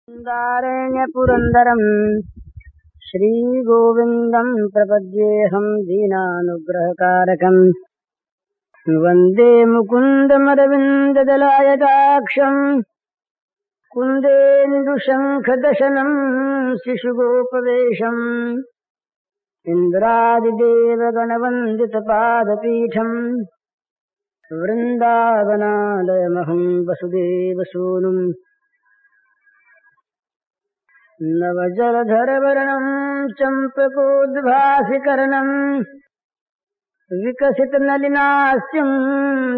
दारेण्य पुरंदरम श्रीगोविंदं प्रपद्येऽहं दीनानुग्रहकारकं वन्दे मुकुन्दमरविन्ददलायताक्षं कुन्देन्दुशङ्खदशनं शिशुगोपवेशम् इन्द्रादिदेवगणवन्दितपादपीठम् वृन्दावनालयमहं वसुदेवसूनुम् नवजलधरवर्णं चम्पकोद्भासिकर्णं विकसितनलिनास्यं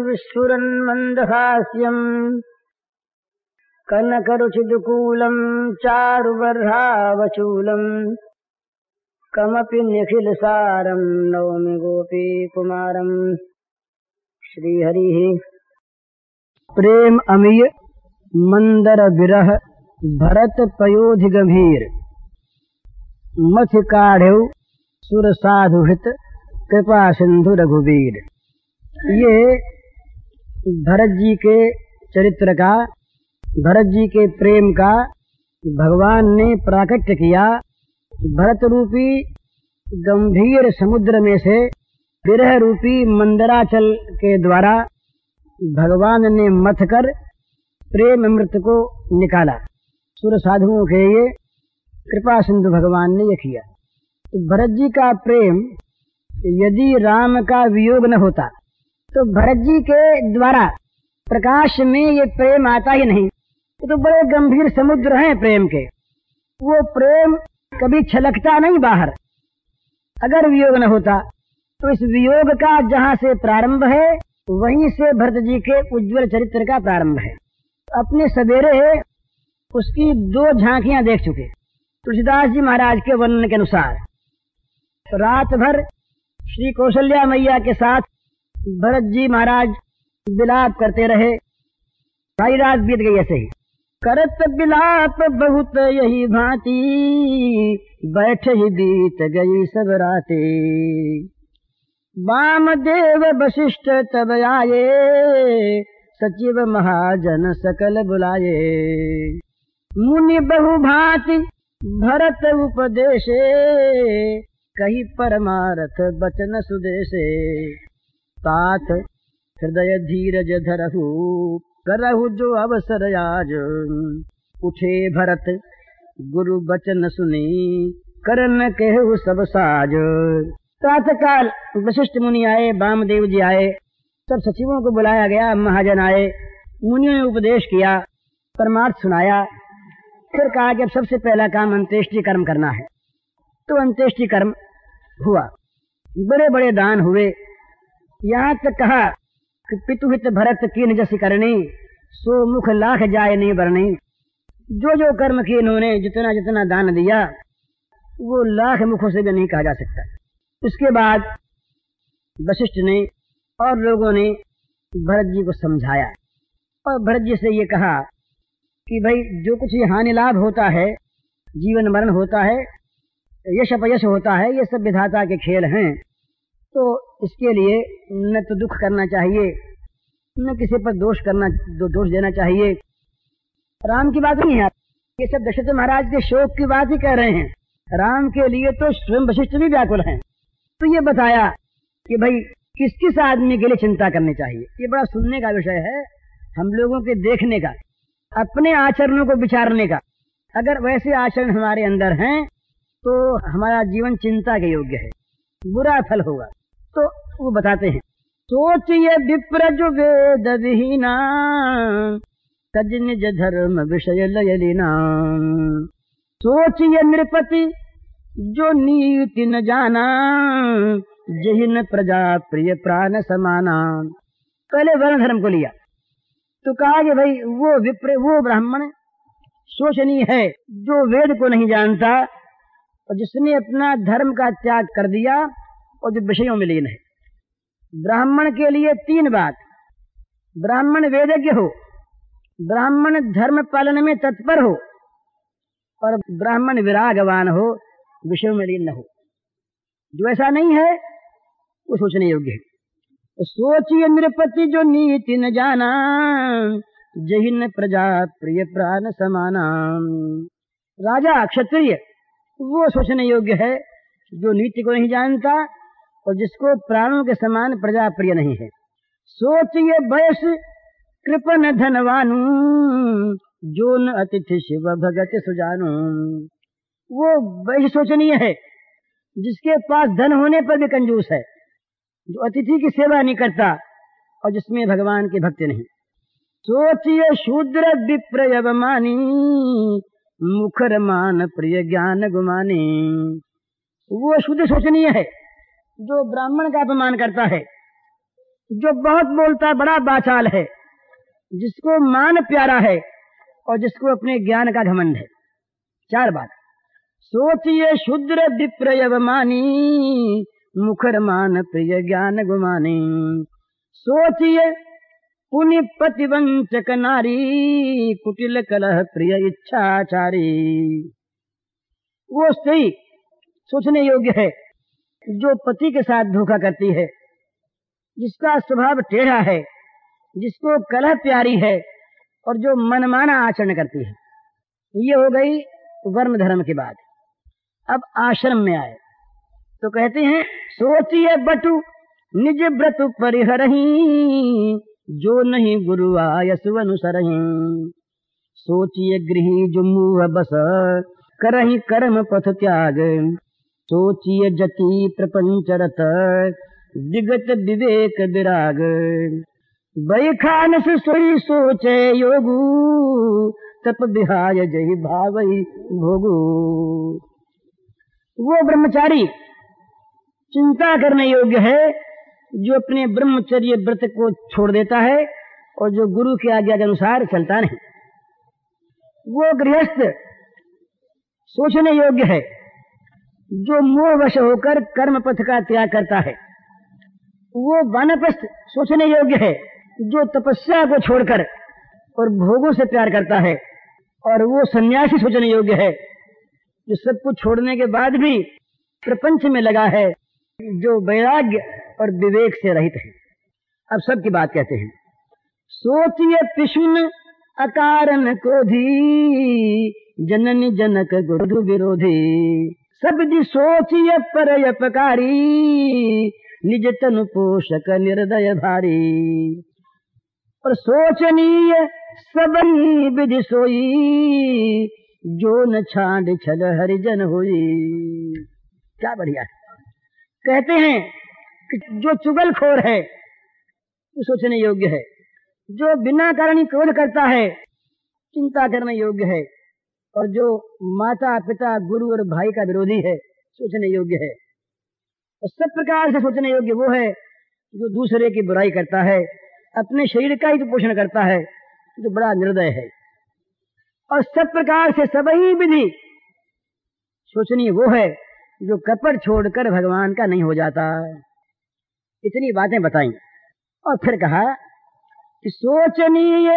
विस्फुरन्मन्दहास्यं कनकरुचिदुकूलं चारुबर्हावचूलं कमपि निखिलसारं नौमि गोपीकुमारं। श्रीहरिः प्रेम अमीय मंदर विरह भरत पयोधि गंभीर मथ काढ़ेव सुर साधु हित कृपा सिंधु रघुवीर। ये भरत जी के चरित्र का, भरत जी के प्रेम का भगवान ने प्राकट्य किया। भरत रूपी गंभीर समुद्र में से विरह रूपी मंदराचल के द्वारा भगवान ने मथ कर प्रेम अमृत को निकाला। सुर साधुओं के ये कृपा सिंधु भगवान ने ये किया। तो भरत जी का प्रेम, यदि राम का वियोग न होता तो भरत जी के द्वारा प्रकाश में ये प्रेम आता ही नहीं। तो बड़े गंभीर समुद्र हैं प्रेम के, वो प्रेम कभी छलकता नहीं बाहर। अगर वियोग न होता तो इस वियोग का जहाँ से प्रारंभ है वहीं से भरत जी के उज्ज्वल चरित्र का प्रारंभ है। अपने सवेरे उसकी 2 झांकियां देख चुके तुलसीदास जी महाराज के वर्णन के अनुसार। रात भर श्री कौशल्या मैया के साथ भरत जी महाराज विलाप करते रहे, सारी रात बीत गई ऐसे ही। करत विलाप बहुत यही भांति, बैठ ही बीत गई सब राते। वामदेव वशिष्ठ तब आए, सचिव महाजन सकल बुलाए। मुनि बहु भांति भरत उपदेशे, कही परमारथ बचन सुदेशे। तात हृदय धीरज धरहु, करहु जो अवसर आज। उठे भरत गुरु बचन सुनी, करन कहु सब साज। प्रातःकाल वशिष्ठ मुनि आए, वामदेव जी आए, सब सचिवों को बुलाया गया, महाजन आए, मुनियों ने उपदेश किया, परमार्थ सुनाया। फिर कहा कि अब सबसे पहला काम अंत्येष्टि कर्म करना है। तो अंत्येष्टि कर्म हुआ, बड़े बड़े दान हुए। यहाँ तक कहा कि पितुहित भरत कीन जसि करनी, सो मुख लाख जाय नहीं बरनी। जो जो कर्म किए इन्होंने, जितना जितना दान दिया, वो लाख मुखों से भी नहीं कहा जा सकता। उसके बाद वशिष्ठ ने और लोगों ने भरत जी को समझाया और भरत जी से ये कहा कि भाई जो कुछ ये हानि लाभ होता है, जीवन मरण होता है, यश अपयश होता है, ये सब विधाता के खेल हैं। तो इसके लिए न तो दुख करना चाहिए, न किसी पर दोष देना चाहिए। राम की बात नहीं है, ये सब दशरथ महाराज के शोक की बात ही कह रहे हैं। राम के लिए तो स्वयं वशिष्ठ भी व्याकुल हैं। तो ये बताया कि भाई किस किस आदमी के लिए चिंता करनी चाहिए। ये बड़ा सुनने का विषय है, हम लोगों के देखने का, अपने आचरणों को विचारने का। अगर वैसे आचरण हमारे अंदर हैं तो हमारा जीवन चिंता के योग्य है, बुरा फल होगा। तो वो बताते हैं, सोचिए विप्र जो वेद विहीना, तज निज धर्म विषय लय लीना। सोचिए नृपति जो नीति न जाना, जहिन प्रजा प्रिय प्राण समाना। पहले वर्ण धर्म को लिया तो कहा कि भाई वो ब्राह्मण शोचनीय है जो वेद को नहीं जानता और जिसने अपना धर्म का त्याग कर दिया और जो विषयों में लीन है। ब्राह्मण के लिए 3 बात, ब्राह्मण वेदज्ञ हो, ब्राह्मण धर्म पालन में तत्पर हो और ब्राह्मण विरागवान हो, विषयों में लीन न हो। जो ऐसा नहीं है वो सोचने योग्य है। सोचिए नृपति जो नीति न जाना, जहि न प्रजा प्रिय प्राण समाना। राजा क्षत्रिय वो सोचने योग्य है जो नीति को नहीं जानता और जिसको प्राणों के समान प्रजा प्रिय नहीं है। सोचिए बयस कृपन धनवानु, जो न अतिथि शिव भगत सुजानु। वो वैसे सोचनीय है जिसके पास धन होने पर भी कंजूस है, जो अतिथि की सेवा नहीं करता और जिसमें भगवान की भक्ति नहीं। सोचिए शूद्र विप्र अवमानी, मुखर मान प्रिय ज्ञान गुमानी। वो शूद्र सोचनीय है जो ब्राह्मण का अपमान करता है, जो बहुत बोलता बड़ा बाचाल है, जिसको मान प्यारा है और जिसको अपने ज्ञान का घमंड है। 4 बात। सोचिए शूद्र विप्र अवमानी, मुखर मान प्रिय ज्ञान गुमानी। सोचिए पुनि पतिवंचक नारी, कुटिल कलह प्रिय इच्छाचारी। वो स्त्री सोचने योग्य है जो पति के साथ धोखा करती है, जिसका स्वभाव टेढ़ा है, जिसको कलह प्यारी है और जो मनमाना आचरण करती है। ये हो गई वर्ण धर्म की बात। अब आश्रम में आए तो कहते हैं सोचिए बटु निज व्रत परिहरहि, जो नहीं गुरु आयसु अनुसरहि। सोचिए गृही जो मुँह बस, करहि कर्म पथ त्याग। सोचिए जति प्रपंच रत, विगत विवेक विराग। बैखानस सोई सोचे योगु, तप बिहाय जहि भावई भोगु। वो ब्रह्मचारी चिंता करने योग्य है जो अपने ब्रह्मचर्य व्रत को छोड़ देता है और जो गुरु की आज्ञा के अनुसार चलता नहीं। वो गृहस्थ सोचने योग्य है जो मोहवश होकर कर्म पथ का त्याग करता है। वो वानप्रस्थ सोचने योग्य है जो तपस्या को छोड़कर और भोगों से प्यार करता है। और वो सन्यासी सोचने योग्य है जो सब कुछ छोड़ने के बाद भी प्रपंच में लगा है, जो वैराग्य और विवेक से रहित है। अब सबकी बात कहते हैं। सोचिए पिशुन अकारण क्रोधी, जननी जनक गुरु विरोधी। सब जी सोचिए पर अपकारी, निज तनु पोषक निर्दय भारी। और सोचनीय सबरी विधि सोई, जो न छांड छल हरिजन होई। क्या बढ़िया है। कहते हैं कि जो चुगलखोर है वो सोचने योग्य है, जो बिना कारण क्रोध करता है चिंता करने योग्य है, और जो माता पिता गुरु और भाई का विरोधी है सोचने योग्य है। और सब प्रकार से सोचने योग्य वो है जो दूसरे की बुराई करता है, अपने शरीर का ही तो पोषण करता है, जो बड़ा निर्दय है। और सब प्रकार से सबही विधि सोचनीय वो है जो कपट छोड़कर भगवान का नहीं हो जाता। इतनी बातें बताई और फिर कहा कि सोचनीय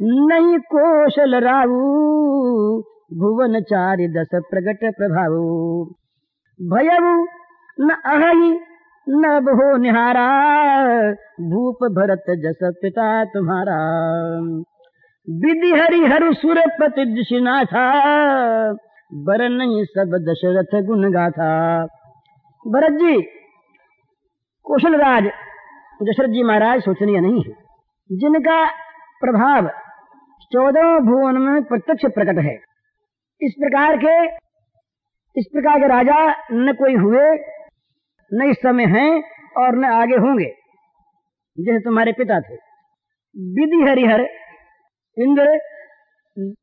नहीं कौशल राहु, भुवन चारि दस प्रगट प्रभावु। भयउ न अहहि न बहो निहारा, भूप भरत जस पिता तुम्हारा। विधि हरि हरु सुरपति दिशिनाथा, बर नहीं सब दशरथ गुण गाथा। भरत जी कौशल राज दशरथ जी महाराज सोचनीय नहीं है, जिनका प्रभाव 14 भुवन में प्रत्यक्ष प्रकट है। इस प्रकार के राजा न कोई हुए, न इस समय हैं और न आगे होंगे, जैसे तुम्हारे पिता थे। विधि हरिहर इंद्र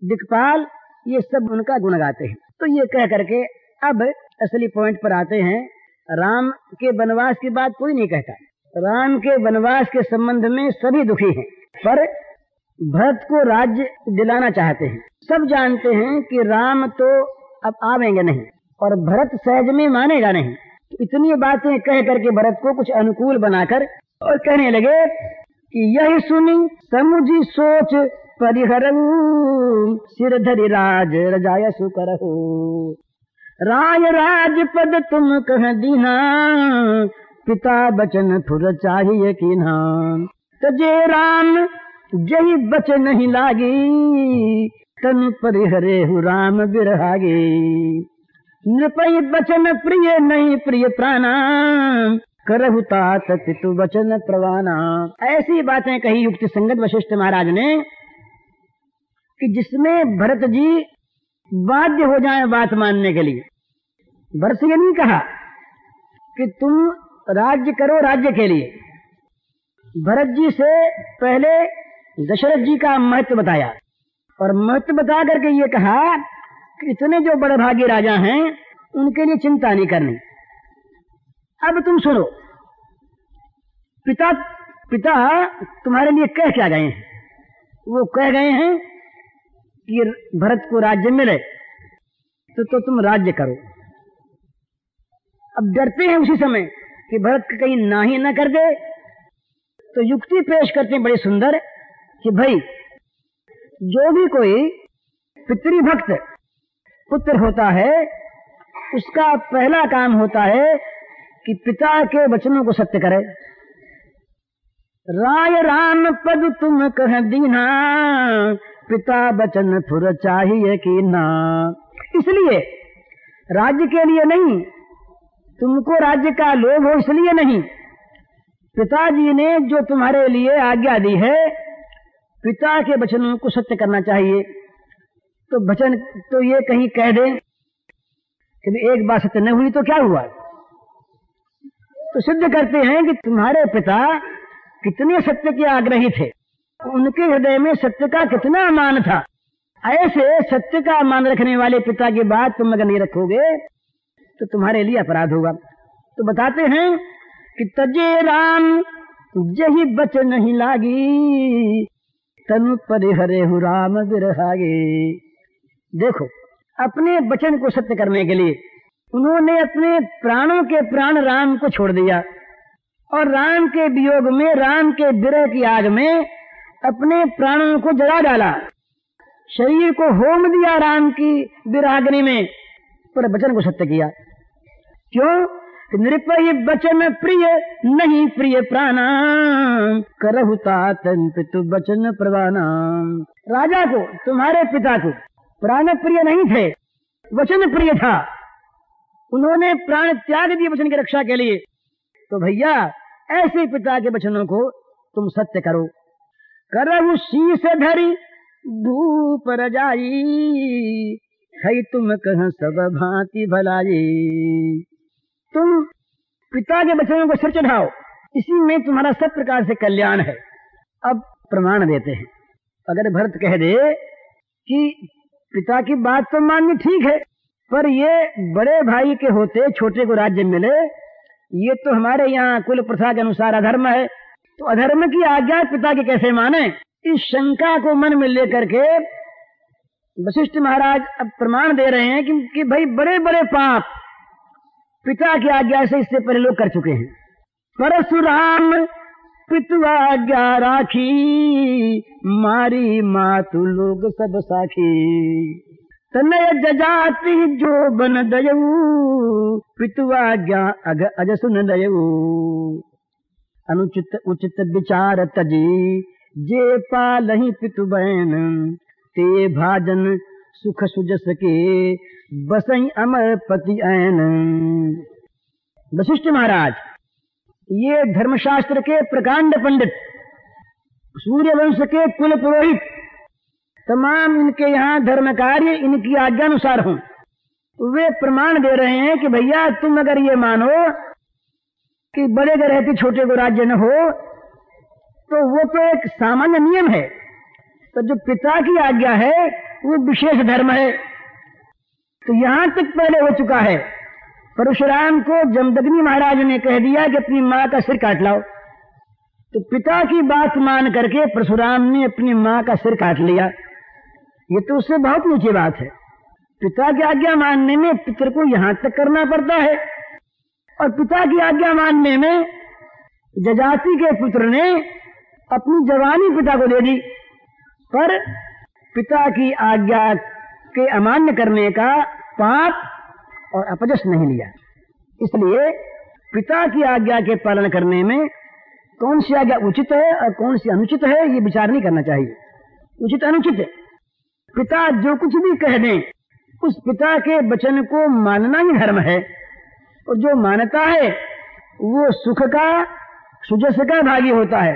दिक्पाल ये सब उनका गुण गाते हैं। तो ये कह करके अब असली पॉइंट पर आते हैं। राम के वनवास की बात कोई नहीं कहता। राम के वनवास के संबंध में सभी दुखी हैं, पर भरत को राज्य दिलाना चाहते हैं। सब जानते हैं कि राम तो अब आवेंगे नहीं और भरत सहज में मानेगा नहीं। तो इतनी बातें कह करके भरत को कुछ अनुकूल बनाकर और कहने लगे कि यही सुनी समुझी सोच परिहरऊ, सिर धरि राज रजायसु करहु। राय राज पद तुम कह दीना, पिता बचन फुर चाहिए कीन्हा। तजे राम जही बच नहीं लागी, तनु परिहरे हु राम बिरहागे। नृपय बचन प्रिय नहीं प्रिय प्राणा, करहु तात पितु वचन प्रवाना। ऐसी बातें कही युक्ति संगत वशिष्ठ महाराज ने कि जिसमें भरत जी बाध्य हो जाए बात मानने के लिए। भरत से ये नहीं कहा कि तुम राज्य करो राज्य के लिए। भरत जी से पहले दशरथ जी का महत्व बताया और महत्व बता करके ये कहा कि इतने जो बड़े भागी राजा हैं उनके लिए चिंता नहीं करनी। अब तुम सुनो, पिता तुम्हारे लिए कह क्या गए हैं? वो कह गए हैं कि भरत को राज्य मिले तो तुम राज्य करो। अब डरते हैं उसी समय कि भरत कहीं ना ही न कर दे, तो युक्ति पेश करते हैं बड़ी सुंदर कि भाई जो भी कोई पितृभक्त पुत्र होता है उसका पहला काम होता है कि पिता के वचनों को सत्य करे। राय राम पद तुम कह दीना, पिता वचन फुर चाहिए कि ना। इसलिए राज्य के लिए नहीं, तुमको राज्य का लोभ हो इसलिए नहीं, पिताजी ने जो तुम्हारे लिए आज्ञा दी है पिता के वचनों को सत्य करना चाहिए। तो वचन तो ये कहीं कह दे कि एक बात सत्य न हुई तो क्या हुआ, तो सिद्ध करते हैं कि तुम्हारे पिता कितने सत्य के आग्रही थे, उनके हृदय में सत्य का कितना मान था। ऐसे सत्य का मान रखने वाले पिता की बात तुम अगर नहीं रखोगे तो तुम्हारे लिए अपराध होगा। तो बताते हैं कि तजे राम जही बच नहीं लागी, तनु परिहरे हु राम बिरहागे। देखो, अपने वचन को सत्य करने के लिए उन्होंने अपने प्राणों के प्राण राम को छोड़ दिया और राम के वियोग में, राम के विरह की आग में अपने प्राणों को जला डाला, शरीर को होम दिया राम की विराग्नि में, पर वचन को सत्य किया। क्यों? नृपय वचन प्रिय नहीं प्रिय प्राणा, करहु तात पितु वचन प्रवाना। राजा को, तुम्हारे पिता को प्राण प्रिय नहीं थे, वचन प्रिय था। उन्होंने प्राण त्याग दिए वचन की रक्षा के लिए। तो भैया ऐसे पिता के वचनों को तुम सत्य करो। करहु शीस धरी धूप रजाई, है तुम कह सब भांति भलाई। तुम पिता के वचनों को सिर चढ़ाओ, इसी में तुम्हारा सब प्रकार से कल्याण है। अब प्रमाण देते हैं। अगर भरत कह दे कि पिता की बात तो माननी ठीक है, पर ये बड़े भाई के होते छोटे को राज्य मिले, ये तो हमारे यहाँ कुल प्रथा के अनुसार अधर्म है, तो अधर्म की आज्ञा पिता की कैसे माने? इस शंका को मन में लेकर के वशिष्ठ महाराज अब प्रमाण दे रहे हैं कि भाई बड़े बड़े पाप पिता की आज्ञा से इससे पहले लोग कर चुके हैं। परशुराम पितु आज्ञा राखी, मारी मातु लोग सब साखी। तनय जजाति जो बन दयऊ, पितु आज्ञा अग अज सुन दयऊ। अनुचित उचित विचार तजी, जे पालहि पितु बहन। ते भाजन सुख सुजस के, बसई अमर पति ऐन। वशिष्ठ महाराज ये धर्मशास्त्र के प्रकांड पंडित, सूर्यवंश के कुल पुरोहित, तमाम इनके यहाँ धर्म कार्य इनकी आज्ञानुसार हों। वे प्रमाण दे रहे हैं कि भैया तुम अगर ये मानो कि बड़े के रहते छोटे को राज्य न हो, तो वो तो एक सामान्य नियम है, तो जो पिता की आज्ञा है वो विशेष धर्म है। तो यहां तक पहले हो चुका है। परशुराम को जमदग्नि महाराज ने कह दिया कि अपनी मां का सिर काट लाओ, तो पिता की बात मान करके परशुराम ने अपनी मां का सिर काट लिया। ये तो उससे बहुत नीची बात है। पिता की आज्ञा मानने में पितर को यहां तक करना पड़ता है, और पिता की आज्ञा मानने में जजाति के पुत्र ने अपनी जवानी पिता को दे दी, पर पिता की आज्ञा के अमान्य करने का पाप और अपजस नहीं लिया। इसलिए पिता की आज्ञा के पालन करने में कौन सी आज्ञा उचित है और कौन सी अनुचित है, ये विचार नहीं करना चाहिए। उचित अनुचित पिता जो कुछ भी कह दें, उस पिता के वचन को मानना ही धर्म है। और जो मानता है वो सुख का, सुजस का भागी होता है।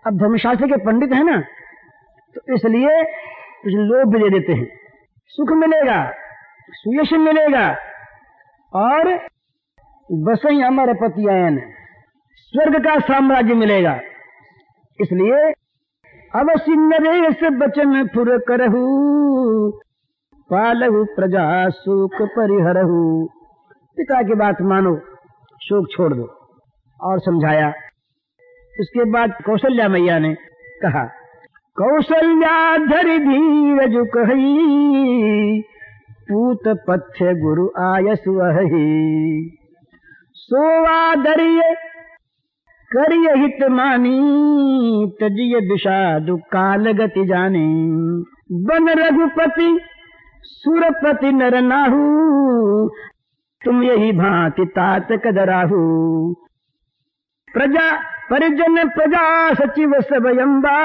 अब धर्मशास्त्र के पंडित है ना, तो इसलिए कुछ लोभ भी दे देते हैं। सुख मिलेगा, सुयश मिलेगा और बसई अमर पतियन, स्वर्ग का साम्राज्य मिलेगा। इसलिए अवश्य नरेश बचन पुर करहु, पालहु प्रजा शोक परिहरहु। पिता की बात मानो, शोक छोड़ दो। और समझाया। इसके बाद कौशल्या मैया ने कहा, कौशल्या धरि धीरज कही, पूत पथ्य गुरु आयस वही। सोवादरिय करिय हित मानी, तजिय विषाद काल गति जाने। बन रघुपति सुरपति नर नाहु, तुम यही भांति तात कदराहु। प्रजा परिजन प्रजा सचिव सब अम्बा,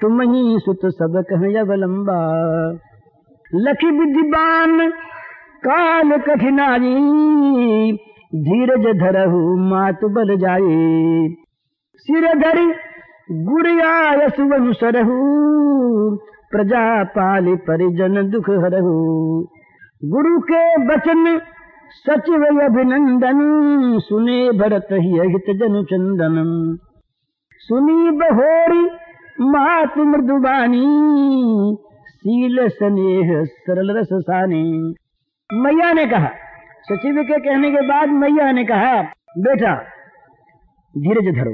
तुम ही सुत सब कह अवलंबा। लखी विद्यमान काल कठिनाई, धीरज धरहु मातु बल जाए। सिर धरि गुरियायस वंशरहु, प्रजा पालि परिजन दुख हरहु। गुरु के वचन सचिव अभिनंदन, सुने भरत ही हित जनु चंदन। सुनी बहोरी मातु मृदुबानी, सील स्नेह सरल रस सानी। मैया ने कहा, सचिव के कहने के बाद मैया ने कहा, बेटा धीरज धरो।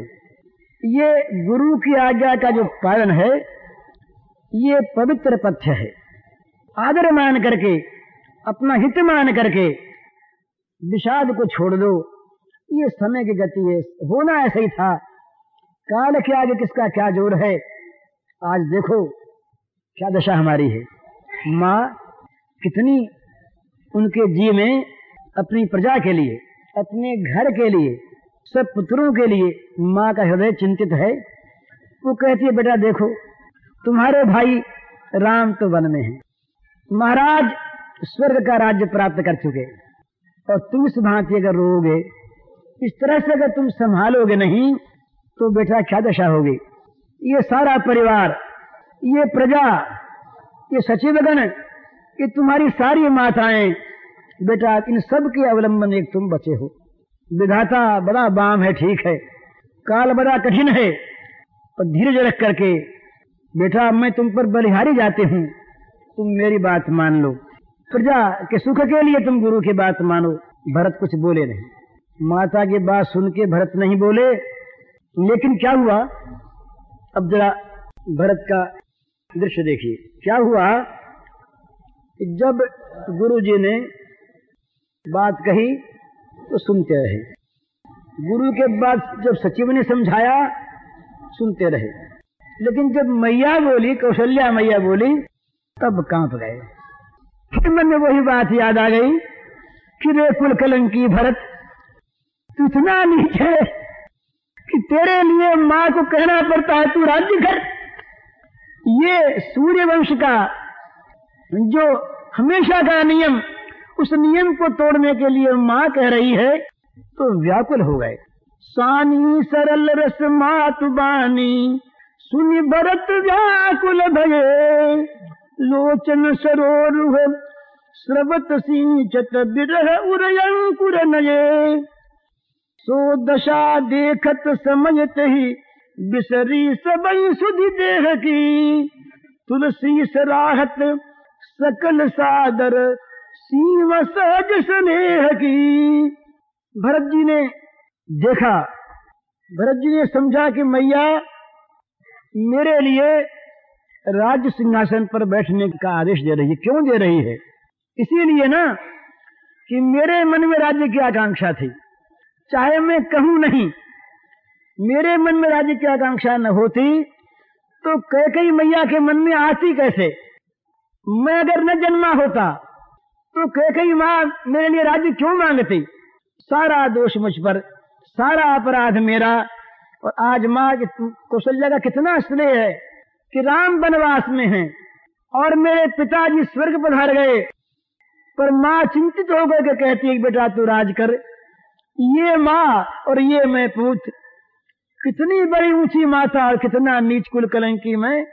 ये गुरु की आज्ञा का जो पालन है, ये पवित्र पथ्य है। आदर मान करके, अपना हित मान करके विषाद को छोड़ दो। ये समय की गति है, होना ऐसा ही था। काल के आगे किसका क्या जोर है। आज देखो क्या दशा हमारी है। माँ कितनी उनके जी में अपनी प्रजा के लिए, अपने घर के लिए, सब पुत्रों के लिए माँ का हृदय चिंतित है। वो कहती है, बेटा देखो तुम्हारे भाई राम तो वन में है, महाराज स्वर्ग का राज्य प्राप्त कर चुके, और तुम इस भांति अगर रोगे, इस तरह से अगर तुम संभालोगे नहीं, तो बेटा क्या दशा होगी। ये सारा परिवार, ये प्रजा, ये सचिवगण, ये तुम्हारी सारी माताएं, बेटा इन सब के अवलंबन एक तुम बचे हो। विधाता बड़ा बाम है, ठीक है, काल बड़ा कठिन है, और धीरज रख करके बेटा मैं तुम पर बलिहारी जाती हूँ, तुम मेरी बात मान लो। प्रजा के सुख के लिए तुम गुरु की बात मानो। भरत कुछ बोले नहीं। माता की बात सुन के भरत नहीं बोले, लेकिन क्या हुआ, अब जरा भरत का दृश्य देखिए। क्या हुआ, जब गुरु जी ने बात कही तो सुनते रहे। गुरु के बाद जब सचिव ने समझाया, सुनते रहे। लेकिन जब मैया बोली, कौशल्या मैया बोली, तब कांप गए। फिर मन में वही बात याद आ गई कि रे कुल कलंकी भरत, तू इतना नीचे कि तेरे लिए माँ को कहना पड़ता है तू राज्य कर। ये सूर्य वंश का जो हमेशा का नियम, उस नियम को तोड़ने के लिए माँ कह रही है, तो व्याकुल हो गए। सानी सरल रस मातु बानी, सुनि भरत व्याकुल भये। लोचन सरोरुह स्रवत सिंचत बिरह उरयंकुर नये। सो दशा देखत समयत ही, बिसरी सबई सुधि देह की। तुलसी सराहत सकल सादर, सीम सहज स्नेह की। भरत जी ने देखा, भरत जी ने समझा कि मैया मेरे लिए राज्य सिंहासन पर बैठने का आदेश दे रही है। क्यों दे रही है? इसीलिए ना कि मेरे मन में राज्य की आकांक्षा थी, चाहे मैं कहूं नहीं। मेरे मन में राज्य की आकांक्षा न होती तो कैकेयी मैया के मन में आती कैसे? मैं अगर न जन्मा होता तो कैकेयी माँ मेरे लिए राज्य क्यों मांगती? सारा दोष मुझ पर, सारा अपराध मेरा और आज माँ कौशल्या का कितना स्नेह है कि राम वनवास में हैं और मेरे पिताजी स्वर्ग पधार गए, पर माँ चिंतित हो गए कि कहती है बेटा तू राज कर। ये माँ और ये मैं पूत, कितनी बड़ी ऊंची माता और कितना नीच कुल कलंकी मैं।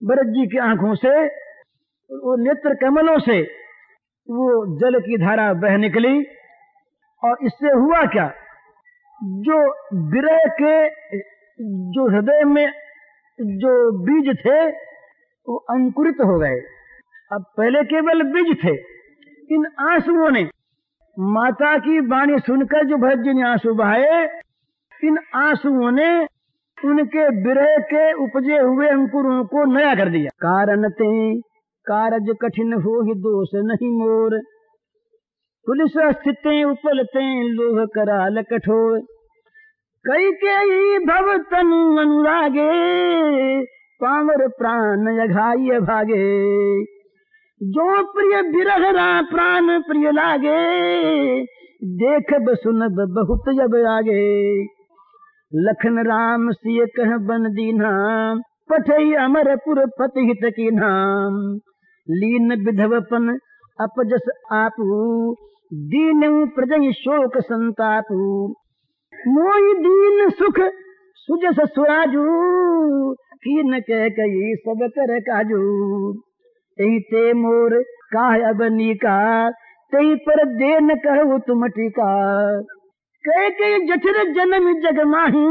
भरत जी की आंखों से, वो नेत्र कमलों से वो जल की धारा बह निकली। और इससे हुआ क्या, जो विरह के जो हृदय में जो बीज थे वो अंकुरित हो गए। अब पहले केवल बीज थे, इन आंसुओं ने, माता की वाणी सुनकर जो भरत जी ने आंसू बहाए, इन आंसुओं ने उनके विरह के उपजे हुए अंकुरों को नया कर दिया। कारण ते कारज कठिन हो ही दोष नहीं मोर, पुलिस स्थितें उपलते लोह कराल कठोर। कई के भव तनु अनुरागे, पामर प्राण यघाई भागे। जो प्रिय बिरह प्राण प्रिय लागे, देख सुनब बहुत जब आगे। लखन राम सिय कह बन दीना, पठई अमरपुर पति हित की नाम। लीन विधवपन अपजस आपू, दीन प्रजय शोक संतापू। मोहि दीन सुख सुजस सुराजू, कीन कह कई सब कर काजू। यही ते मोर काह अब नीका, तई पर देन कहु तुम टीका। कह के जठर जन्म जग माही,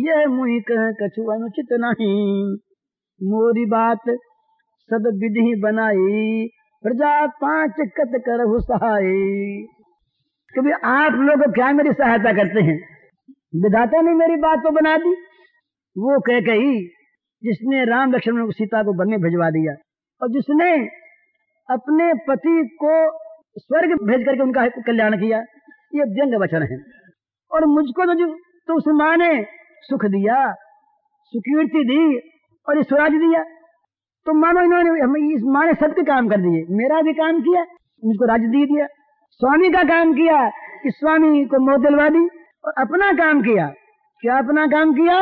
यह मुहि कह कछु अनुचित नहीं। मोरी बात सब विधि बनाई, प्रजा पांच कत करहु सहाय। कभी आप लोग क्या मेरी सहायता करते हैं, विधाता ने मेरी बात तो बना दी। वो कह कही जिसने राम लक्ष्मण को सीता को वन में भिजवा दिया, और जिसने अपने पति को स्वर्ग भेज करके उनका कल्याण किया, ये व्यंग वचन है। और मुझको तो उस माँ ने सुख दिया, सुकीर्ति दी और स्वराज दिया, तो मानो इन्होंने, इस माँ ने सबके काम कर दिए। मेरा भी काम किया, मुझको राज्य दे दिया। स्वामी का काम किया कि स्वामी को मौत दिलवा दी, और अपना काम किया, क्या अपना काम किया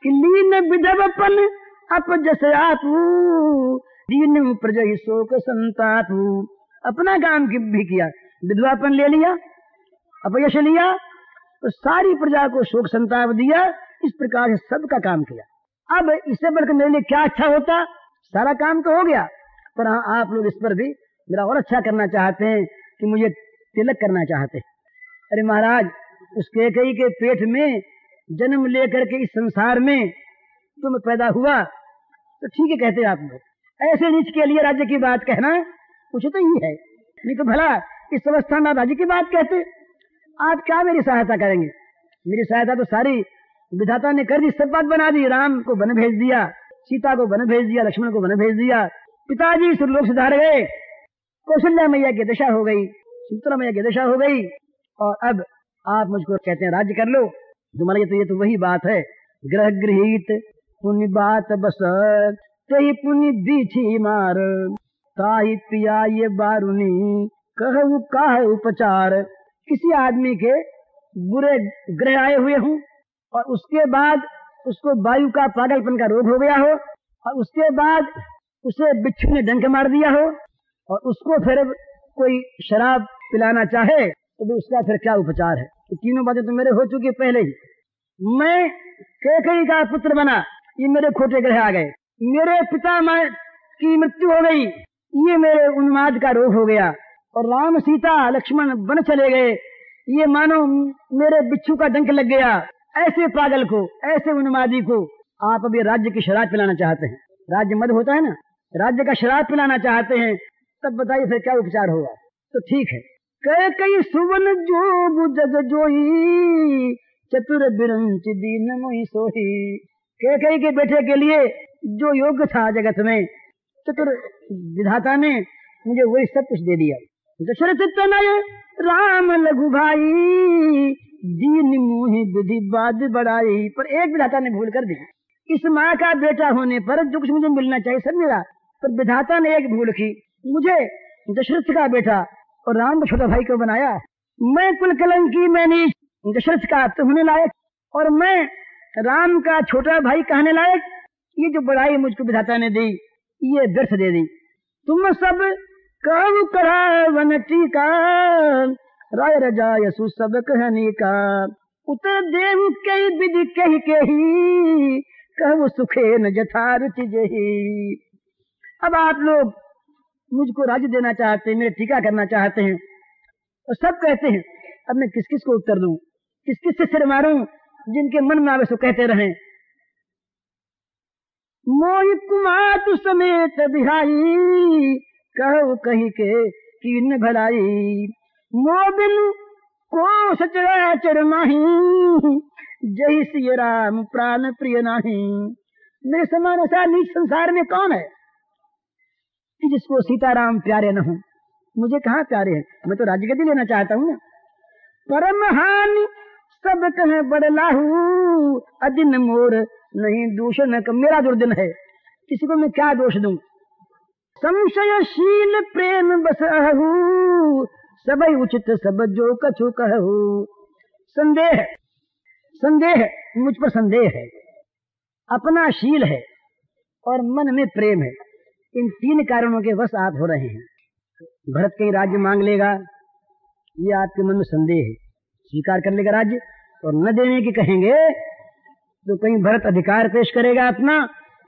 कि लीन विधवपन अपजस आपू, दीन प्रजय शोक संतापू। अपना काम भी किया, विधवापन ले लिया, अपयश लिया, तो सारी प्रजा को शोक संताप दिया। इस प्रकार से सबका काम किया। अब इससे बढ़कर मेरे लिए क्या अच्छा होता, सारा काम तो हो गया, पर हाँ आप लोग इस पर भी मेरा और अच्छा करना चाहते हैं कि मुझे तिलक करना चाहते हैं। अरे महाराज, उस कैकेयी के पेट में जन्म लेकर के इस संसार में तुम पैदा हुआ, तो ठीक है कहते आप लोग। ऐसे नीच के लिए राज्य की बात कहना कुछ तो ही है, नहीं तो भला इस अवस्था में राज्य की बात कहते। आप क्या मेरी सहायता करेंगे, मेरी सहायता तो सारी विधाता ने कर दी, सब बात बना दी। राम को वन भेज दिया, सीता को वन भेज दिया, लक्ष्मण को वन भेज दिया, पिताजी सुरलोक सुधार गए, कौशल्या मैया की दशा हो गई, सुमित्रा मैया की दशा हो गई। और अब आप मुझको कहते हैं राज्य कर लो। तुम्हारे तो ये तो वही बात है, ग्रह गृहीत पुण्य बात बस, तही पुण्य बीछी मार। ताही पिया ये बारुनी, कहू काह उपचार। किसी आदमी के बुरे ग्रह आए हुए हों, और उसके बाद उसको वायु का पागलपन का रोग हो गया हो, और उसके बाद उसे बिच्छू ने डंक मार दिया हो, और उसको फिर कोई शराब पिलाना चाहे, तो भी उसका फिर क्या उपचार है। तो तीनों बातें तो मेरे हो चुकी पहले ही। मैं कैकेयी का पुत्र बना, ये मेरे खोटे ग्रह आ गए। मेरे पिता माँ की मृत्यु हो गई, ये मेरे उन्माद का रोग हो गया। और राम सीता लक्ष्मण वन चले गए, ये मानो मेरे बिच्छू का डंक लग गया। ऐसे पागल को, ऐसे उन्मादी को आप अभी राज्य की शराब पिलाना चाहते हैं। राज्य मद होता है ना, राज्य का शराब पिलाना चाहते हैं, तब बताइए फिर क्या उपचार होगा। तो ठीक है। कैकेयी सुवन जो जग जोई, चतुर बिरंच दीन मोहि सोही। कैकेयी के बेटे के लिए जो योग्य था जगत में, चतुर विधाता ने मुझे वही सब कुछ दे दिया। दशरथ तनय राम लघु भाई, दीन मोहि विधि बाध बढ़ाई। पर एक विधाता ने भूल कर दी, इस माँ का बेटा होने पर जो कुछ मुझे मिलना चाहिए सब मिला, पर विधाता ने एक भूल की, मुझे दशरथ का बेटा और राम छोटा भाई को बनाया। मैं कुल कलंकी, मैं नीच, दशरथ का तो होने लायक, और मैं राम का छोटा भाई कहने लायक, ये जो बड़ाई मुझको विधाता ने दी ये व्यर्थ दे दी। तुम सब कहु करावन टीका, राय रजायसु सब कहनी का। उतर देव कई विधि कही कही, कहु सुखे न जथारुचि जही। अब आप लोग मुझको राज्य देना चाहते हैं, मेरे टीका करना चाहते हैं, और सब कहते हैं, अब मैं किस किस को उत्तर दूं, किस किस से सिर मारूं, जिनके मन में आवे सो कहते रहें। मोहि कुमार समेत बिहाई, कहु कही के कीन भलाई। मोबिन को सचराचर माही, जय सिय राम प्राण प्रिय नाही। मेरे समान ऐसा नीच संसार में कौन है कि जिसको सीताराम प्यारे न हो। मुझे कहाँ प्यारे हैं, मैं तो राज्य गद्दी लेना चाहता हूँ। परम हानि सब कहे बड़लाहू, अदिन मोर नहीं दूषण का। मेरा दुर्दिन है, किसी को मैं क्या दोष दूं। संशयशील प्रेम बस अहू, सबई उचित सब जो कछु कहू। संदेह, संदेह मुझ पर संदेह है, अपना शील है और मन में प्रेम है। इन तीन कारणों के वश आप हो रहे हैं। भरत कहीं राज्य मांग लेगा, ये आपके मन में संदेह है। स्वीकार कर लेगा राज्य और न देने की कहेंगे तो कहीं भरत अधिकार पेश करेगा अपना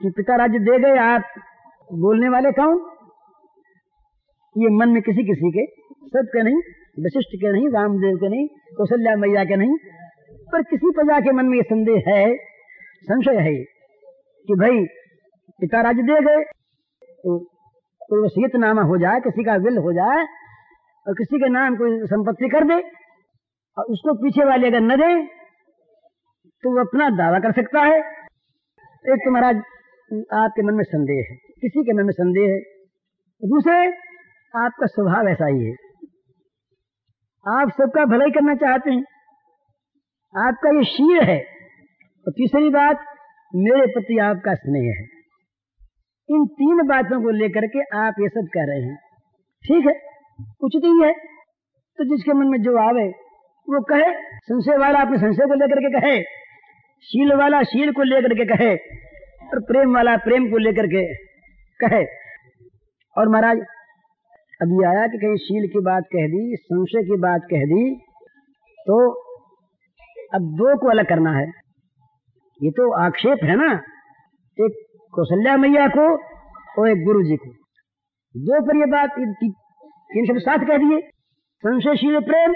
कि पिता राज्य दे गए, आप बोलने वाले कौन। ये मन में किसी किसी के, सब के नहीं, वशिष्ठ के नहीं, रामदेव के नहीं, कौशल्या मैया के नहीं, पर किसी प्रजा के मन में ये संदेह है, संशय है कि भाई पिता राज्य दे गए तो कोई वसीयतनामा हो जाए, किसी का विल हो जाए और किसी के नाम कोई संपत्ति कर दे और उसको पीछे वाले अगर न दे तो वो अपना दावा कर सकता है। एक तो महाराज आपके मन में संदेह है, किसी के मन में संदेह है। दूसरे, आपका स्वभाव ऐसा ही है, आप सबका भलाई करना चाहते हैं, आपका ये शील है। और तीसरी बात, मेरे प्रति आपका स्नेह है। इन तीन बातों को लेकर के आप ये सब कह रहे हैं। ठीक है, उचित ही है, तो जिसके मन में जो आवे वो कहे। संशय वाला अपने संशय को लेकर के कहे, शील वाला शील को लेकर के कहे, और प्रेम वाला प्रेम को लेकर के कहे। और महाराज अभी आया कि कहीं शील की बात कह दी, संशय की बात कह दी, तो अब दो को अलग करना है। ये तो आक्षेप है ना, एक कौशल्या मैया को और एक गुरु जी को, दो पर ये बात, तीन शब्द साथ कह दिए, संशयशील प्रेम।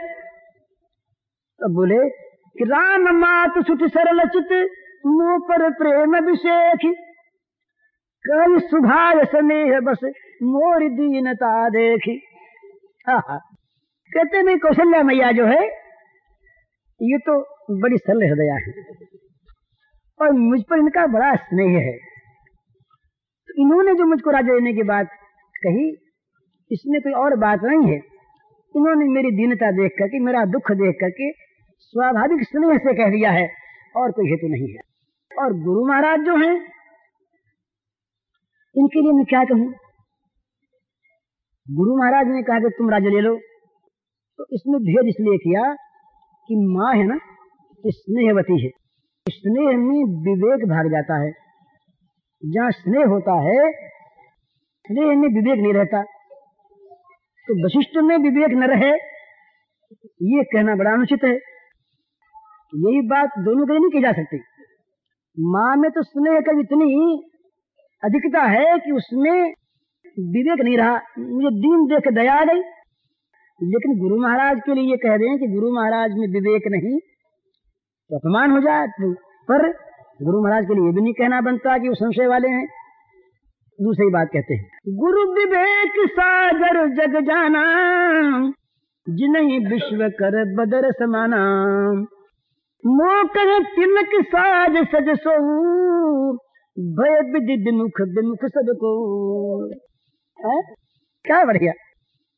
तब बोले कि राम मात सुठ सरल चित, मुँह पर प्रेम अभिषेक। कई सुभाय स्नेह बस, मोर दीनता देखी। कहते नहीं कौशल्या मैया जो है ये तो बड़ी सरल हृदया है और मुझ पर इनका बड़ा स्नेह है। तो इन्होंने जो मुझको राज्य देने की बात कही, इसमें कोई और बात नहीं है। इन्होंने मेरी दीनता देख करके, मेरा दुख देख करके स्वाभाविक स्नेह से कह दिया है, और कोई हेतु नहीं है। और गुरु महाराज जो हैं, इनके लिए मैं क्या कहूं। गुरु महाराज ने कहा कि तुम राज्य ले लो, तो इसमें भेद इसलिए किया कि माँ है ना, स्नेहवती है, स्नेह में विवेक भाग जाता है। जहाँ स्नेह होता है, स्नेह में विवेक नहीं रहता। तो वशिष्ठ में विवेक न रहे, ये कहना बड़ा अनुचित है। यही बात दोनों के लिए नहीं की जा सकती। माँ में तो स्नेह का इतनी अधिकता है कि उसमें विवेक नहीं रहा, मुझे दीन देख के दया आ गई। लेकिन गुरु महाराज के लिए ये कह दें कि गुरु महाराज में विवेक नहीं तो अपमान हो जाए, पर गुरु महाराज के लिए ये भी नहीं कहना बनता कि वो संशय वाले हैं। दूसरी बात कहते हैं, गुरु विवेक सागर जग जाना, जिन्हीं विश्व कर बदर समाना। मोकर तिलक साज सज सो, भय विधि विमुख विमुख सबको। क्या बढ़िया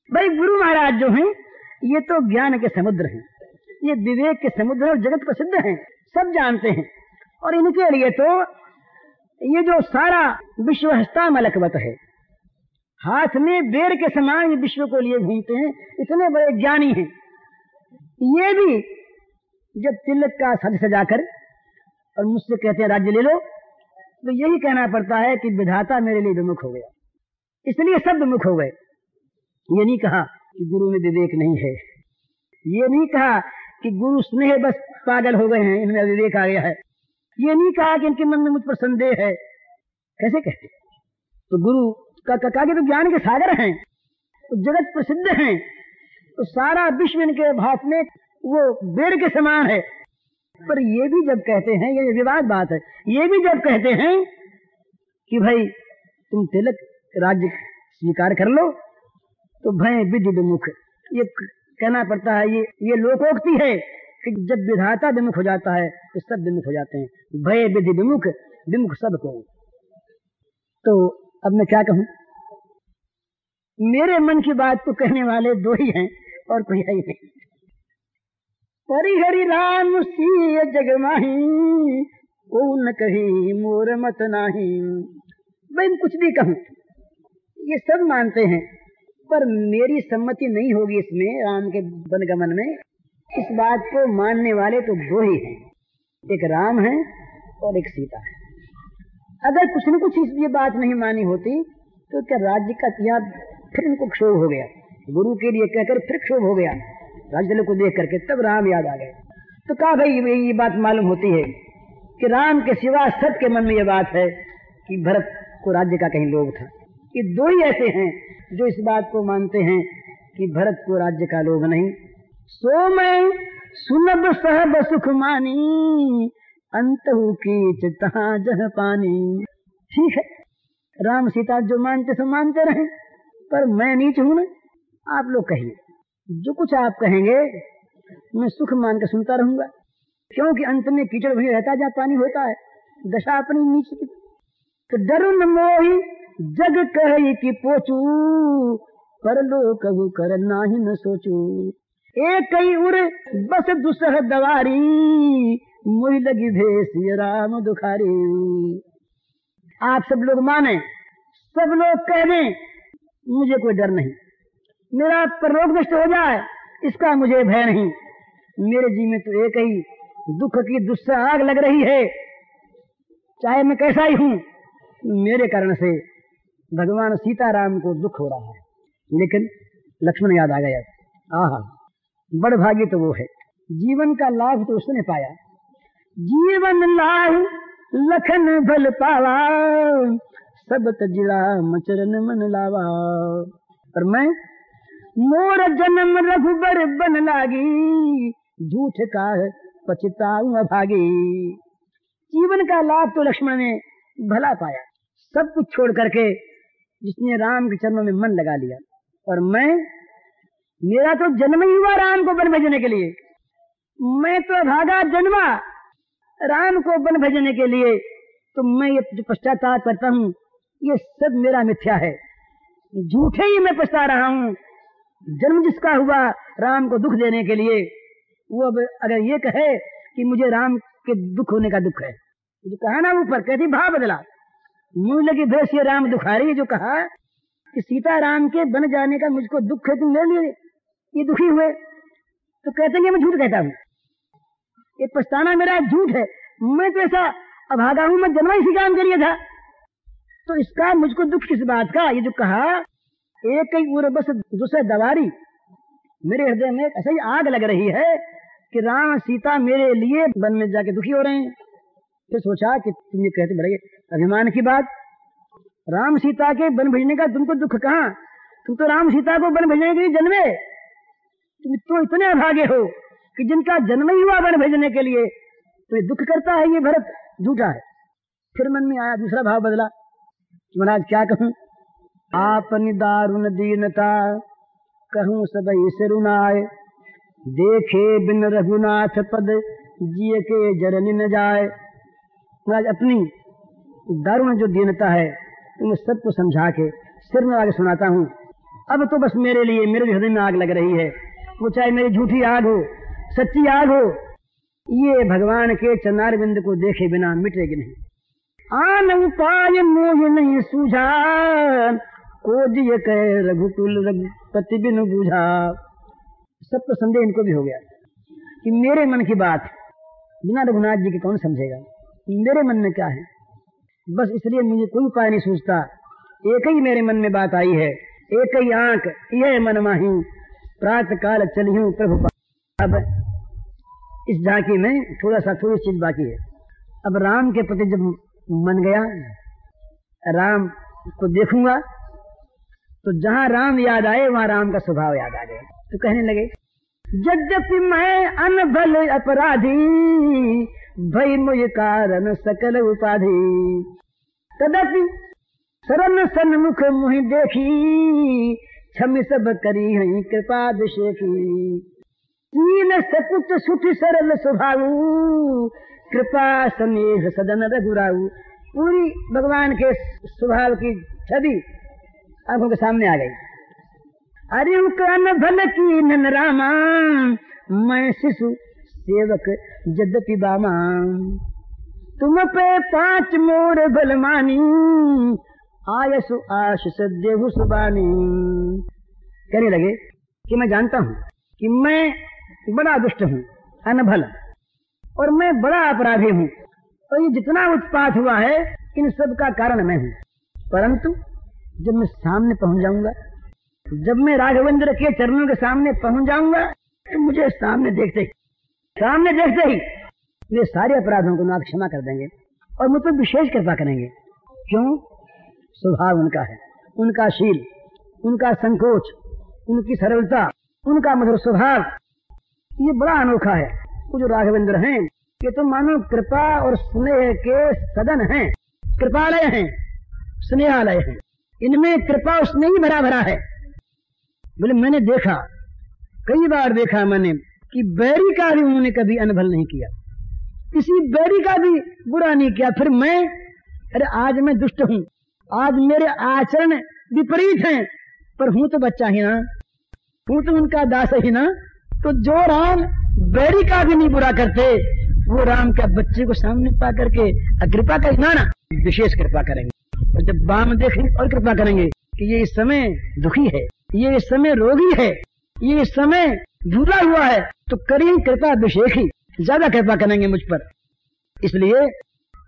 भाई। गुरु महाराज जो हैं ये तो ज्ञान के समुद्र हैं, ये विवेक के समुद्र और जगत प्रसिद्ध हैं, सब जानते हैं। और इनके लिए तो ये जो सारा विश्व हस्तामलकवत है, हाथ में बेर के समान ये विश्व को लिए घूमते हैं, इतने बड़े ज्ञानी हैं। ये भी जब तिलक का सज सजाकर और मुझसे कहते हैं राज्य ले लो, तो यही कहना पड़ता है कि विधाता मेरे लिए विमुख हो गया, इसलिए सब विमुख हो गए। ये नहीं कहा कि गुरु में विवेक नहीं है, ये नहीं कहा कि गुरु स्नेह बस पागल हो गए हैं, इनमें विवेक आ गया है, ये नहीं कहा कि इनके मन में मुझ पर संदेह है। कैसे कहते? तो गुरु का के तो ज्ञान के सागर हैं, तो जगत प्रसिद्ध हैं, तो सारा विश्व इनके भाव में वो बेर के समान है। पर ये भी जब कहते हैं, ये विवाद बात है, ये भी जब कहते हैं कि भाई तुम तिलक राज्य स्वीकार कर लो, तो भय विधि विमुख, ये कहना पड़ता है, ये लोकोक्ति है कि जब विधाता विमुख हो जाता है तो सब विमुख हो जाते हैं। भय विधि विमुख, विमुख सबको। तो अब मैं क्या कहूं? मेरे मन की बात तो कहने वाले दो ही हैं और कोई है ही नहीं। परिहरि राम सिय जग माही, को न कही मोर मत नाही। भाई कुछ भी कहूं, ये सब मानते हैं, पर मेरी सम्मति नहीं होगी इसमें, राम के वनगमन में। इस बात को मानने वाले तो दो ही हैं, एक राम है और एक सीता है। अगर कुछ न कुछ ये बात नहीं मानी होती तो क्या राज्य का यहाँ फिर इनको क्षोभ हो गया, गुरु के लिए कहकर फिर क्षोभ हो गया राज्य को देख करके, तब राम याद आ गए। तो कहा भाई ये बात मालूम होती है कि राम के सिवा सबके मन में ये बात है कि भरत को राज्य का कहीं लोभ था। ये दो ही ऐसे हैं जो इस बात को मानते हैं कि भरत को राज्य का लोभ नहीं। सो मैं सुनब सहब सुख मानी, अंतहु की तहाँ जह पानी। ठीक है, राम सीता जो मानते सो मानते रहे, पर मैं नीच हूं ना। आप लोग कहिए, जो कुछ आप कहेंगे मैं सुख मान के सुनता रहूंगा, क्योंकि अंत में कीचड़ वहीं रहता जहाँ पानी होता है, दशा अपनी नीच की। तो डरू न मोही जग कही कि पोचू, पर लो कहू कर नाही न सोचू। एक कई उर बस दुसह दवारी, मुई लगी भेस राम दुखारी। आप सब लोग माने, सब लोग कह दें, मुझे कोई डर नहीं, मेरा परलोक नष्ट हो जाए इसका मुझे भय नहीं। मेरे जी में तो एक ही दुख की दुस्सह आग लग रही है, चाहे मैं कैसा ही हूं, मेरे कारण से भगवान सीताराम को दुख हो रहा है। लेकिन लक्ष्मण याद आ गया, आहा बड़ भागी तो वो है, जीवन का लाभ तो उसने पाया। जीवन लाभ लखन भल पावा, सब तजिला मचरन मन लावा। पर मैं मोर जन्म रघुबर बन लागी, झूठ का पछताऊं अभागी। जीवन का लाभ तो लक्ष्मण ने भला पाया, सब कुछ छोड़ करके जिसने राम के चरणों में मन लगा लिया। और मैं, मेरा तो जन्म ही हुआ राम को वन भेजने के लिए, मैं तो भागा जन्मा राम को वन भेजने के लिए। तो मैं ये जो पश्चाताप करता हूँ, ये सब मेरा मिथ्या है, झूठे ही मैं पछता रहा हूँ। जन्म जिसका हुआ राम को दुख देने के लिए, वो अब अगर ये कहे कि मुझे राम के दुख होने का दुख है, जो कहा ना ऊपर, कहती भाव बदला, मुझ लगी भेष ये राम दुखारी। जो कहा कि सीता राम के बन जाने का मुझको दुख है, तुम मेरे लिए ये दुखी हुए, तो कहते हैं मैं झूठ कहता हूँ, ये पछताना मेरा झूठ है, मैं तो ऐसा अभागा हूं, मैं जन्म इसी काम के लिए था, तो इसका मुझको दुख किस बात का। ये जो कहा एक ही उर बस दूसरे दवारी, मेरे हृदय में ऐसा ही आग लग रही है कि राम सीता मेरे लिए वन में जाके दुखी हो रहे हैं। फिर सोचा कि तुम ये कहते बड़े अभिमान की बात, राम सीता के वन भेजने का तुमको दुख कहाँ, तुम तो राम सीता को वन भेजने के लिए जन्मे, तुम तो इतने अभागे हो कि जिनका जन्म ही हुआ वन भेजने के लिए, तो ये दुख करता है ये भरत झूठा है। फिर मन में आया दूसरा भाव बदला, महाराज क्या कहूं, आपनी दारुण दीनता कहूं सबई से रुनाए, देखे बिन रघुनाथ पद जिए के जरनी न जाए। महाराज अपनी दारुण जो दीनता है मैं सबको समझा के सिर में आगे सुनाता हूँ। अब तो बस मेरे लिए, मेरे हृदय में आग लग रही है, वो चाहे मेरी झूठी आग हो सच्ची आग हो, ये भगवान के चरणारविंद को देखे बिना मिटेगी नहीं। आन उपाय मोह नहीं सूझा, को दिए कह रघुकुल रघुपति बिन बूझा। सबको संदेह इनको भी हो गया कि मेरे मन की बात बिना रघुनाथ जी के कौन समझेगा, मेरे मन में क्या है, बस इसलिए मुझे कोई उपाय नहीं सूझता। एक ही मेरे मन में बात आई है, एक ही आंख यह मन माही, प्रातः काल चलियूं प्रभु पास। अब इस झांकी में थोड़ी चीज बाकी है। अब राम के प्रति जब मन गया, राम को देखूंगा तो जहां राम याद आए वहां राम का स्वभाव याद आ गया। तो कहने लगे, यद्यपि मैं अनभल अपराधी, भई मुझ कारण सकल उपाधि, तदपि शरण सन्मुख मुहि देखी, क्षमि सब करी हई कृपा अभिषेकी। तीन सपुत सुठ सरल स्वभाव, कृपा स्नेह सदन रघुराऊ। पूरी भगवान के स्वभाव की छवि आंखों के सामने आ गई। अरे कान भल की नन रामा, मैं शिशु सेवक यद्यपि बामा, तुम पे 5 मोर बलमानी, आयसु आशीष देहु सुबानी। कहने लगे कि मैं जानता हूं कि मैं बड़ा दुष्ट हूं, अनभल, और मैं बड़ा अपराधी हूं, और ये जितना उत्पात हुआ है इन सब का कारण मैं हूं। परंतु जब मैं सामने पहुंच जाऊंगा, जब मैं राघवेंद्र के चरणों के सामने पहुंच जाऊंगा, तो मुझे सामने देखते ही वे सारे अपराधों को नाथ क्षमा कर देंगे और मुझ पर विशेष कृपा करेंगे। क्यों? स्वभाव उनका है, उनका शील, उनका संकोच, उनकी सरलता, उनका मधुर स्वभाव, ये बड़ा अनोखा है। वो जो राघवेंद्र हैं, ये तो मानो कृपा और स्नेह के सदन हैं, कृपालय हैं, स्नेहालय हैं। इनमें कृपा और स्नेह ही भरा भरा है। बोले मैंने देखा, कई बार देखा मैंने कि बैरी का भी उन्होंने कभी अनभल नहीं किया, किसी बैरी का भी बुरा नहीं किया। फिर मैं, अरे आज मैं दुष्ट हूं, आज मेरे आचरण विपरीत हैं, पर हूं तो बच्चा ही ना, हूं तो उनका दास ही ना। तो जो राम बैरी का भी नहीं बुरा करते, वो राम का बच्चे को सामने पा करके कृपा करना ना, विशेष कृपा करेंगे। और जब बाम देखेंगे और कृपा करेंगे कि ये इस समय दुखी है, ये इस समय रोगी है, ये इस समय भूला हुआ है, तो करें कृपा अभिषेक ही, ज्यादा कृपा करेंगे मुझ पर। इसलिए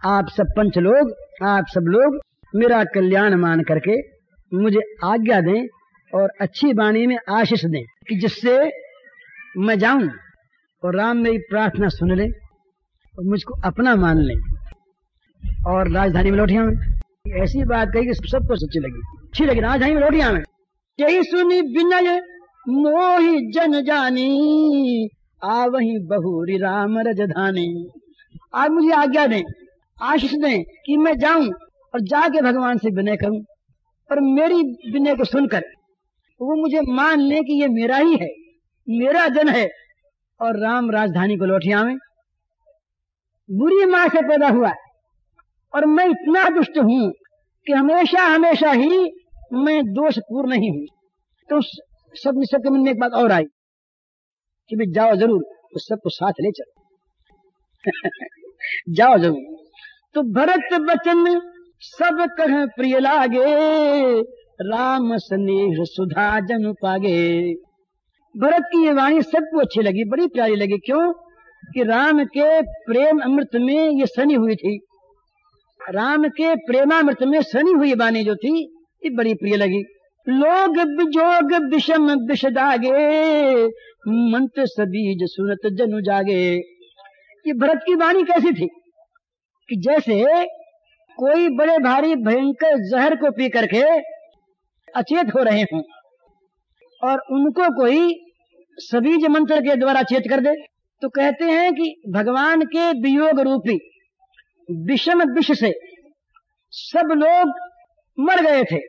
आप सब पंच लोग, आप सब लोग मेरा कल्याण मान करके मुझे आज्ञा दें और अच्छी वाणी में आशीष दें कि जिससे मैं जाऊं और राम मेरी प्रार्थना सुन ले और मुझको अपना मान ले और राजधानी में लौट आवे। ऐसी बात कही कि सबको सच्ची लगी, अच्छी लगी। राजधानी में लौट आवे। यही सुनी विनय मोहि जन जानी, आवही बहुरी राम रजधानी। आप मुझे आज्ञा दें, आशीष दें कि मैं जाऊं और जाके भगवान से विनय करूं और मेरी विनय को सुनकर वो मुझे मान ले कि ये मेरा ही है, मेरा जन है, और राम राजधानी को लौट आवे। बुरी मां से पैदा हुआ और मैं इतना दुष्ट हूं कि हमेशा हमेशा ही मैं दोषपूर्ण ही हूं। तो सबके मन में एक बात और आई कि भाई जाओ जरूर, तो सबको साथ ले चलो जाओ जरूर। तो भरत बचन सब कह प्रिय लागे, राम स्नेह सुधा जन पागे। भरत की ये वाणी सबको अच्छी लगी, बड़ी प्यारी लगी। क्यों? कि राम के प्रेम अमृत में ये सनी हुई थी, राम के प्रेमामृत में सनी हुई वाणी जो थी ये बड़ी प्रिय लगी। लोग बिजोग विषम विष दागे, मंत्र सबीज सुनत जनु जागे। ये भरत की वाणी कैसी थी कि जैसे कोई बड़े भारी भयंकर जहर को पी करके अचेत हो रहे हों और उनको कोई सबीज मंत्र के द्वारा चेत कर दे। तो कहते हैं कि भगवान के वियोग रूपी विषम विष से सब लोग मर गए थे,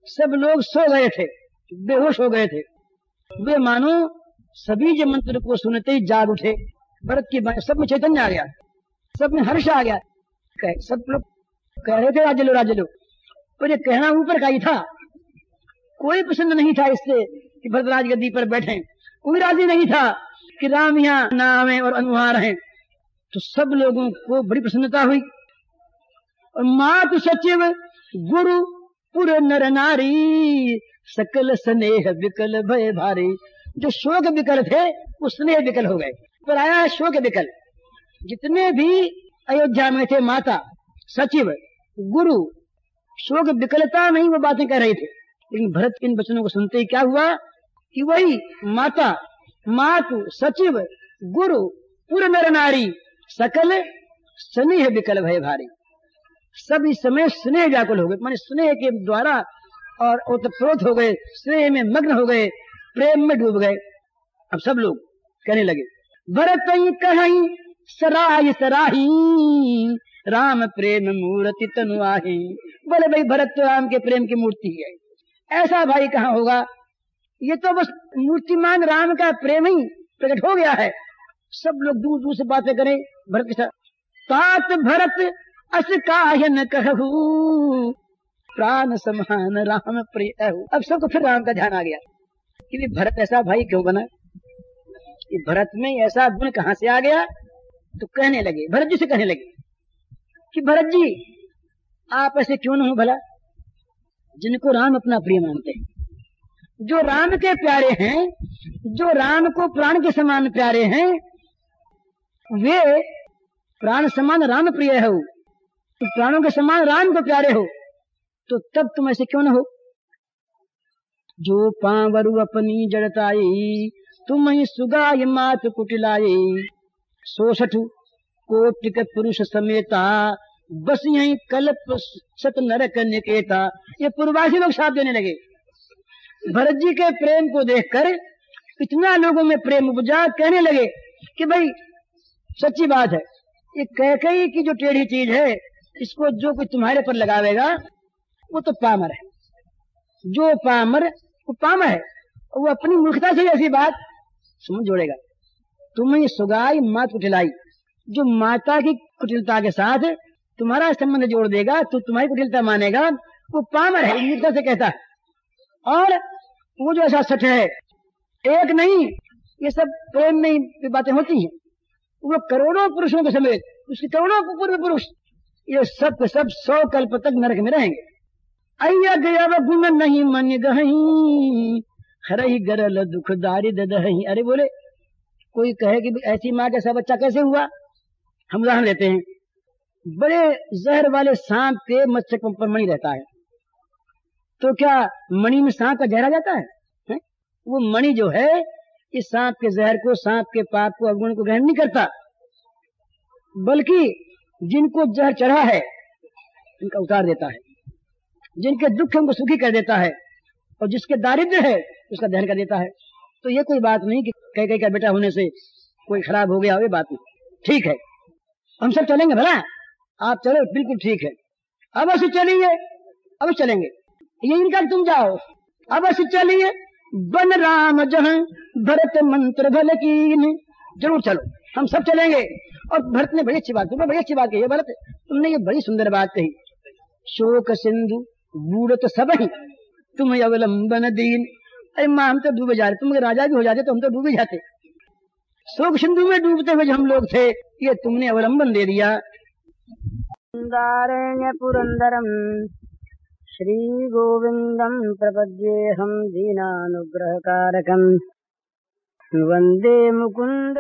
सब लोग सो गए थे, बेहोश हो गए थे। वे मानो सबीज मंत्र को सुनते ही जाग उठे। भरत की सब में चैतन्य आ गया, सब में हर्ष आ गया। सब लोग कह रहे थे राजे लो राजे लो, पर ये कहना ऊपर का ही था। कोई पसंद नहीं था इससे कि भरतराज गद्दी पर बैठे, कोई राजी नहीं था कि राम यहाँ ना आवे और अनुहार हैं। तो सब लोगों को बड़ी प्रसन्नता हुई। और मात सचिव गुरु पुर नर नारी, सकल स्नेह विकल भय भारी। जो शोक विकल थे वो स्नेह विकल हो गए, पर आया शोक विकल। जितने भी अयोध्या में थे माता, सचिव, गुरु, शोक विकलता नहीं वो बातें कह रहे थे। लेकिन भरत इन वचनों को सुनते ही क्या हुआ कि वही माता, मातु, सचिव, गुरु, पुर नर नारी, सकल स्नेह विकल भय भारी। सब इस समय स्नेह व्याकुल हो गए, माने स्नेह के द्वारा और ओतप्रोत हो गए, स्नेह में मग्न हो गए, प्रेम में डूब गए। अब सब लोग कहने लगे, भरत कहीं सराय सराही, राम प्रेम मूर्ति तनु आही। बोले भाई भरत तो राम के प्रेम की मूर्ति है, ऐसा भाई कहाँ होगा, ये तो बस मूर्तिमान राम का प्रेम ही प्रकट हो गया है। सब लोग दूर दूर से बातें करें भरत के साथ। तात भरत अस कायन कहू, प्राण समान राम प्रिय। अब सबको फिर राम का ध्यान आ गया कि भरत ऐसा भाई क्यों बना, कि भरत में ऐसा गुण कहां से आ गया। तो कहने लगे, भरत जी से कहने लगे कि भरत जी आप ऐसे क्यों न हो भला, जिनको राम अपना प्रिय मानते हैं, जो राम के प्यारे हैं, जो राम को प्राण के समान प्यारे हैं, वे प्राण समान राम प्रिय हो, तो प्राणों के समान राम को प्यारे हो, तो तब तुम ऐसे क्यों न हो। जो पावरु अपनी जड़ताई, तुम ही सुगाय मात कुटिलाई। 66 कोटि के पुरुष समेता, बस यही कल्प सत नरक निकेता। ये पूर्वासी लोग साथ देने लगे। भरत जी के प्रेम को देखकर इतना लोगों में प्रेम उपजा, कहने लगे कि भाई सच्ची बात है, ये कैकेयी की जो टेढ़ी चीज है, इसको जो कोई तुम्हारे पर लगावेगा वो तो पामर है। जो पामर वो पामर है, वो अपनी मूर्खता से ऐसी बात समझ जोड़ेगा। तुम्हें सुगाई मात कुटिलाई, जो माता की कुटिलता के साथ तुम्हारा संबंध जोड़ देगा, तो तुम्हारी कुटिलता मानेगा, वो पामर है, मूर्खता से कहता है। और वो जो ऐसा सच है, एक नहीं, ये सब प्रेम में ही बातें होती हैं। वो करोड़ों पुरुषों के समेत, उसके करोड़ों पूर्व पुरुष, ये सब के सब 100 कल्प तक नरक में रहेंगे। अय्या गया गुण नहीं मन गही, हरही गरल दुख दारिद दही। अरे बोले कोई कहे कि ऐसी माँ कैसा बच्चा कैसे हुआ, हम उदाहरण देते हैं। बड़े जहर वाले सांप के मस्तक पर मणि रहता है, तो क्या मणि में सांप का जहर आ जाता है? वो मणि जो है इस सांप के जहर को, सांप के पाप को, अवगुण को ग्रहण नहीं करता, बल्कि जिनको जहर चढ़ा है उनका उतार देता है, जिनके दुख उनको सुखी कर देता है, और जिसके दारिद्र्य है उसका दहन कर देता है। तो ये कोई बात नहीं कि कई का बेटा होने से कोई खराब हो गया, ये बात नहीं। ठीक है, हम सब चलेंगे भला, आप चलो, बिल्कुल ठीक है, अवश्य चलिए, अवश्य चलेंगे। ये इनका तुम जाओ, अवश्य चलिए, बन राम जहां भरत मंत्र भल कीन। जरूर चलो, हम सब चलेंगे। और भरत ने बड़ी अच्छी बात, तुम्हें बड़ी अच्छी बात कही भरत, तुमने ये बड़ी सुंदर बात कही। शोक सिंधु बूढ़त सब ही, तुम्हें अवलंबन दीन। अरे माँ हम तो डूबे जा रहे, तुम राजा भी हो जाते तो हम तो डूबे जाते। शोक सिंधु में डूबते हुए हम लोग थे, ये तुमने अवलंबन दे दिया। पुरंदरम श्री गोविंदम प्रपद्येहम दीनानुग्रहकारकम, वंदे मुकुंद।